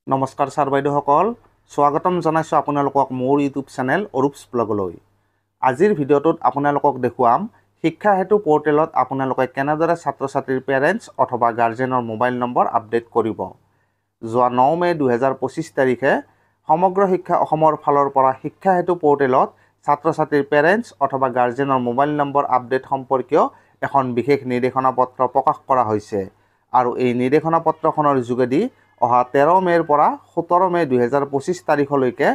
নমস্কাৰ ছাৰ বাইদেউসকল, স্বাগতম জনাইছোঁ আপোনালোকক মোৰ ইউটিউব চেনেল অৰূপছ ব্লগলৈ। আজিৰ ভিডিঅ'টোত আপোনালোকক দেখুৱাম শিক্ষা হেতু পৰ্টেলত আপোনালোকে কেনেদৰে ছাত্ৰ ছাত্ৰীৰ পেৰেণ্টছ অথবা গাৰ্জেনৰ মোবাইল নম্বৰ আপডেট কৰিব। যোৱা 9 মে 2025 তাৰিখে সমগ্ৰ শিক্ষা অসমৰ ফালৰ পৰা শিক্ষা হেতু পৰ্টেলত ছাত্ৰ ছাত্ৰীৰ পেৰেণ্টছ অথবা গাৰ্জেনৰ মোবাইল নম্বৰ আপডেট সম্পৰ্কীয় এখন বিশেষ নিৰ্দেশনা পত্ৰ প্ৰকাশ কৰা হৈছে আৰু এই নিৰ্দেশনা পত্ৰখনৰ যোগেদি অহা 13 মেৰ পৰা 17 মে 2025 তাৰিখলৈকে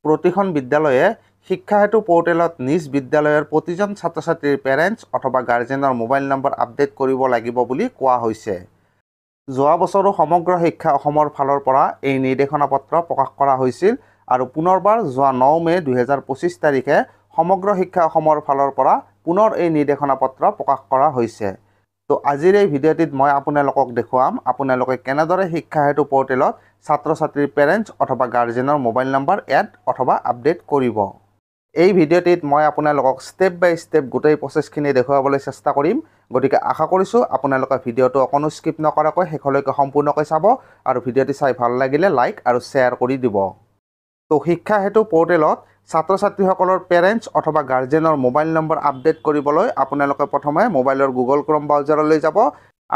প্ৰতিখন বিদ্যালয়ে শিক্ষা হেতু পৰ্টেলত নিজ বিদ্যালয়ৰ প্ৰতিজন ছাত্ৰ ছাত্ৰীৰ পেৰেণ্টছ অথবা গাৰ্জেনৰ মোবাইল নম্বৰ আপডেট কৰিব লাগিব বুলি কোৱা হৈছে। যোৱা বছৰো সমগ্ৰ শিক্ষা অসমৰ ফালৰ পৰা এই নিৰ্দেশনা পত্ৰ প্ৰকাশ কৰা হৈছিল আৰু পুনৰবাৰ যোৱা 9 মে 2025 তাৰিখে সমগ্ৰ শিক্ষা অসমৰ ফালৰ পৰা পুনৰ এই নিৰ্দেশনা পত্ৰ প্ৰকাশ কৰা হৈছে। তো আজিৰ এই ভিডিঅ'টিত মই আপোনালোকক দেখুৱাম আপোনালোকে কেনেদৰে শিক্ষা হেতু পৰ্টেলত ছাত্ৰ ছাত্ৰীৰ পেৰেণ্টছ অথবা গাৰ্জেনৰ মোবাইল নম্বৰ এড অথবা আপডেট কৰিব। এই ভিডিঅ'টিত মই আপোনালোকক ষ্টেপ বাই ষ্টেপ গোটেই প্ৰচেছখিনি দেখুৱাবলৈ চেষ্টা কৰিম, গতিকে আশা কৰিছোঁ আপোনালোকে ভিডিঅ'টো অকণো স্কিপ নকৰাকৈ শেষলৈকে সম্পূৰ্ণকৈ চাব আৰু ভিডিঅ'টি চাই ভাল লাগিলে লাইক আৰু শ্বেয়াৰ কৰি দিব। তো শিক্ষা হেতু পৰ্টেলত ছাত্ৰ ছাত্ৰীসকলৰ পেৰেণ্টছ অথবা গাৰ্জেনৰ মোবাইল নম্বৰ আপডেট কৰিবলৈ আপোনালোকে প্ৰথমে মোবাইলৰ গুগল ক্ৰম ব্ৰাউজাৰলৈ যাব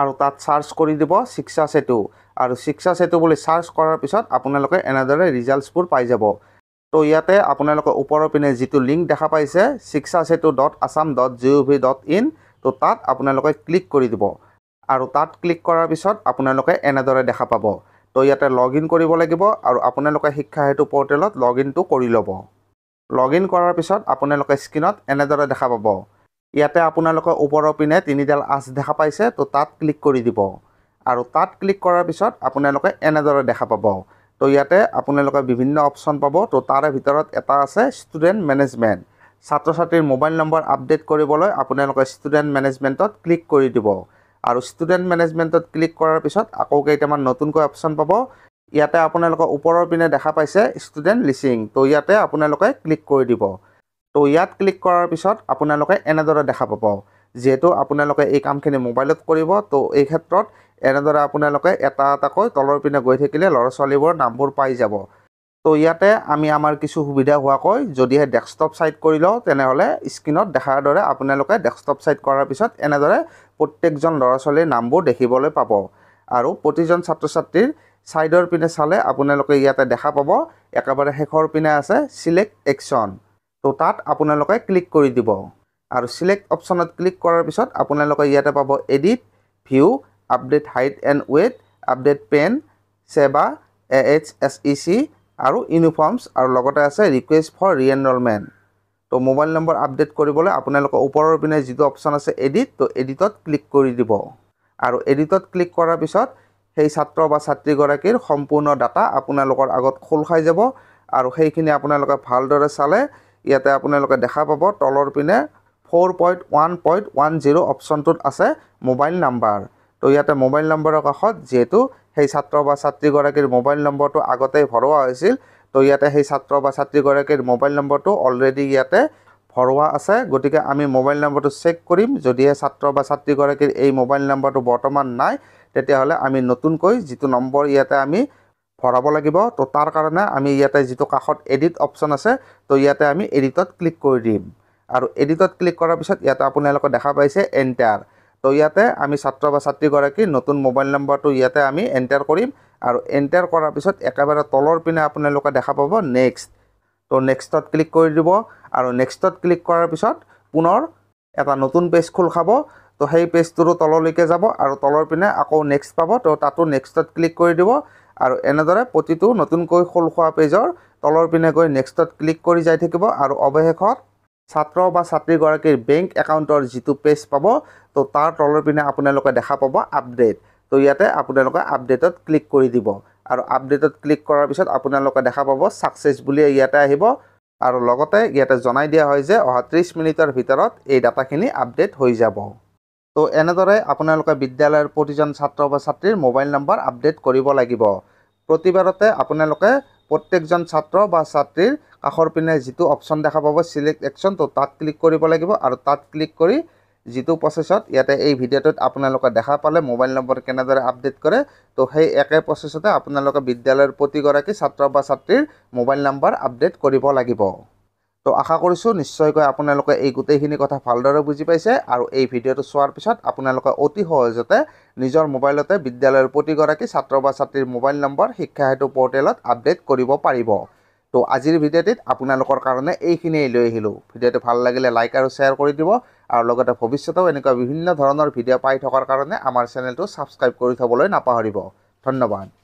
আৰু তাত চাৰ্চ কৰি দিব শিক্ষা সেতু আৰু শিক্ষা সেতু বুলি চাৰ্চ কৰাৰ পিছত আপোনালোকে এনেদৰে ৰিজাল্টছবোৰ পাই যাব। তো ইয়াতে আপোনালোকে ওপৰৰ পিনে যিটো লিংক দেখা পাইছে shikshasetu.assam.gov.in, তো তাত আপোনালোকে ক্লিক কৰি দিব আৰু তাত ক্লিক কৰাৰ পিছত আপোনালোকে এনেদৰে দেখা পাব। তো ইয়াতে লগ ইন কৰিব লাগিব আৰু আপোনালোকে শিক্ষা হেতু পৰ্টেলত লগ ইনটো কৰি ল'ব। লগ ইন কৰাৰ পিছত আপোনালোকে স্ক্ৰীনত এনেদৰে দেখা পাব। ইয়াতে আপোনালোকে ওপৰৰ পিনে তিনিডাল আঁচ দেখা পাইছে, তো তাত ক্লিক কৰি দিব আৰু তাত ক্লিক কৰাৰ পিছত আপোনালোকে এনেদৰে দেখা পাব। তো ইয়াতে আপোনালোকে বিভিন্ন অপশ্যন পাব। তো তাৰে ভিতৰত এটা আছে ষ্টুডেণ্ট মেনেজমেণ্ট। ছাত্ৰ ছাত্ৰীৰ মোবাইল নম্বৰ আপডেট কৰিবলৈ আপোনালোকে ষ্টুডেণ্ট মেনেজমেণ্টত ক্লিক কৰি দিব আৰু ষ্টুডেণ্ট মেনেজমেণ্টত ক্লিক কৰাৰ পিছত আকৌ কেইটামান নতুনকৈ অপশ্যন পাব। ইয়াতে আপোনালোকে ওপৰৰ পিনে দেখা পাইছে ষ্টুডেণ্ট লিষ্টিং, তো ইয়াতে আপোনালোকে ক্লিক কৰি দিব। তো ইয়াত ক্লিক কৰাৰ পিছত আপোনালোকে এনেদৰে দেখা পাব। যিহেতু আপোনালোকে এই কামখিনি মোবাইলত কৰিব, তো এই ক্ষেত্ৰত এনেদৰে আপোনালোকে এটা এটাকৈ তলৰ পিনে গৈ থাকিলে ল'ৰা ছোৱালীবোৰৰ নামবোৰ পাই যাব। তো ইয়াতে আমি আমাৰ কিছু সুবিধা হোৱাকৈ যদিহে ডেস্কটপ ছাইড কৰি লওঁ তেনেহ'লে স্ক্ৰীনত দেখাৰ দৰে আপোনালোকে ডেস্কটপ ছাইড কৰাৰ পিছত এনেদৰে প্ৰত্যেকজন ল'ৰা ছোৱালীৰ নামবোৰ দেখিবলৈ পাব আৰু প্ৰতিজন ছাত্ৰ ছাত্ৰীৰ ছাইডৰ পিনে চালে আপোনালোকে ইয়াতে দেখা পাব একেবাৰে শেষৰ পিনে আছে চিলেক্ট একশ্যন। তো তাত আপোনালোকে ক্লিক কৰি দিব আৰু চিলেক্ট অপশ্যনত ক্লিক কৰাৰ পিছত আপোনালোকে ইয়াতে পাব edit, view, update height and weight, update PAN, সেৱা, AHSEC আৰু ইউনিফৰ্মছ আৰু লগতে আছে ৰিকুৱেষ্ট ফৰ ৰিএনৰলমেণ্ট। তো মোবাইল নম্বৰ আপডেট কৰিবলৈ আপোনালোকে ওপৰৰ পিনে যিটো অপশ্যন আছে এডিট, তো এডিটত ক্লিক কৰি দিব আৰু এডিটত ক্লিক কৰাৰ পিছত সেই ছাত্ৰ বা ছাত্ৰীগৰাকীৰ সম্পূৰ্ণ ডাটা আপোনালোকৰ আগত খোল খাই যাব আৰু সেইখিনি আপোনালোকে ভালদৰে চালে ইয়াতে আপোনালোকে দেখা পাব তলৰ পিনে 4.1.10 অপশ্যনটোত আছে মোবাইল নাম্বাৰ। তো ইয়াতে মোবাইল নম্বৰৰ কাষত যিহেতু সেই ছাত্ৰ বা ছাত্ৰীগৰাকীৰ মোবাইল নম্বৰটো আগতেই ভৰোৱা হৈছিল, তো ইয়াতে সেই ছাত্ৰ বা ছাত্ৰীগৰাকীৰ মোবাইল নম্বৰটো অলৰেডি ইয়াতে ভৰোৱা আছে, গতিকে আমি মোবাইল নম্বৰটো চেক কৰিম। যদিহে ছাত্ৰ বা ছাত্ৰীগৰাকীৰ এই মোবাইল নম্বৰটো বৰ্তমান নাই তেতিয়াহ'লে আমি নতুনকৈ যিটো নম্বৰ ইয়াতে আমি ভৰাব লাগিব। তো তাৰ কাৰণে আমি ইয়াতে যিটো কাষত এডিট অপশ্যন আছে, তো ইয়াতে আমি এডিটত ক্লিক কৰি দিম আৰু এডিটত ক্লিক কৰাৰ পিছত ইয়াতে আপোনালোকে দেখা পাইছে এণ্টাৰ। তো ইয়াতে আমি ছাত্ৰ বা ছাত্ৰীগৰাকীৰ নতুন মোবাইল নম্বৰটো ইয়াতে আমি এণ্টাৰ কৰিম আৰু এণ্টাৰ কৰাৰ পিছত একেবাৰে তলৰ পিনে আপোনালোকে দেখা পাব নেক্সট। তো নেক্সটত ক্লিক কৰি দিব আৰু নেক্সটত ক্লিক কৰাৰ পিছত পুনৰ এটা নতুন পেজ খোল খাব। তো সেই পেজটোৰো তললৈকে যাব আৰু তলৰ পিনে আকৌ নেক্সট পাব, তো তাতো নেক্সটত ক্লিক কৰি দিব আৰু এনেদৰে প্ৰতিটো নতুনকৈ খোল খোৱা পেজৰ তলৰ পিনে গৈ নেক্সটত ক্লিক কৰি যাই থাকিব আৰু অৱশেষত ছাত্ৰ বা ছাত্ৰীগৰাকীৰ বেংক একাউণ্টৰ যিটো পেজ পাব, তো তাৰ তলৰ পিনে আপোনালোকে দেখা পাব আপডেট। তো ইয়াতে আপোনালোকে আপডেটত ক্লিক কৰি দিব আৰু আপডেটত ক্লিক কৰাৰ পিছত আপোনালোকে দেখা পাব ছাকচেছ বুলি ইয়াতে আহিব আৰু লগতে ইয়াতে জনাই দিয়া হয় যে অহা 30 মিনিটৰ ভিতৰত এই ডাটাখিনি আপডেট হৈ যাব। তো এনেদৰে আপোনালোকে বিদ্যালয়ৰ প্ৰতিজন ছাত্ৰ বা ছাত্ৰীৰ মোবাইল নম্বৰ আপডেট কৰিব লাগিব। প্ৰতিবাৰতে আপোনালোকে প্ৰত্যেকজন ছাত্ৰ বা ছাত্ৰীৰ কাষৰ পিনে যিটো অপশ্যন দেখা পাব চিলেক্ট একশ্যন, তো তাত ক্লিক কৰিব লাগিব আৰু তাত ক্লিক কৰি যিটো প্ৰচেছত ইয়াতে এই ভিডিঅ'টোত আপোনালোকে দেখা পালে মোবাইল নম্বৰ কেনেদৰে আপডেট কৰে তো সেই একে প্ৰচেছতে আপোনালোকে বিদ্যালয়ৰ প্ৰতিগৰাকী ছাত্ৰ বা ছাত্ৰীৰ মোবাইল নম্বৰ আপডেট কৰিব লাগিব। তো আশা কৰিছোঁ নিশ্চয়কৈ আপোনালোকে এই গোটেইখিনি কথা ভালদৰে বুজি পাইছে আৰু এই ভিডিঅ'টো চোৱাৰ পিছত আপোনালোকে অতি সহজতে নিজৰ মোবাইলতে বিদ্যালয়ৰ প্ৰতিগৰাকী ছাত্ৰ বা ছাত্ৰীৰ মোবাইল নম্বৰ শিক্ষা সেতু পৰ্টেলত আপডেট কৰিব পাৰিব। তো আজিৰ ভিডিঅ'টিত আপোনালোকৰ কাৰণে এইখিনিয়ে লৈ আহিলোঁ। ভিডিঅ'টো ভাল লাগিলে লাইক আৰু শ্বেয়াৰ কৰি দিব আৰু লগতে ভৱিষ্যতেও এনেকুৱা বিভিন্ন ধৰণৰ ভিডিঅ' পাই থকাৰ কাৰণে আমাৰ চেনেলটো ছাবস্ক্ৰাইব কৰি থ'বলৈ নাপাহৰিব। ধন্যবাদ।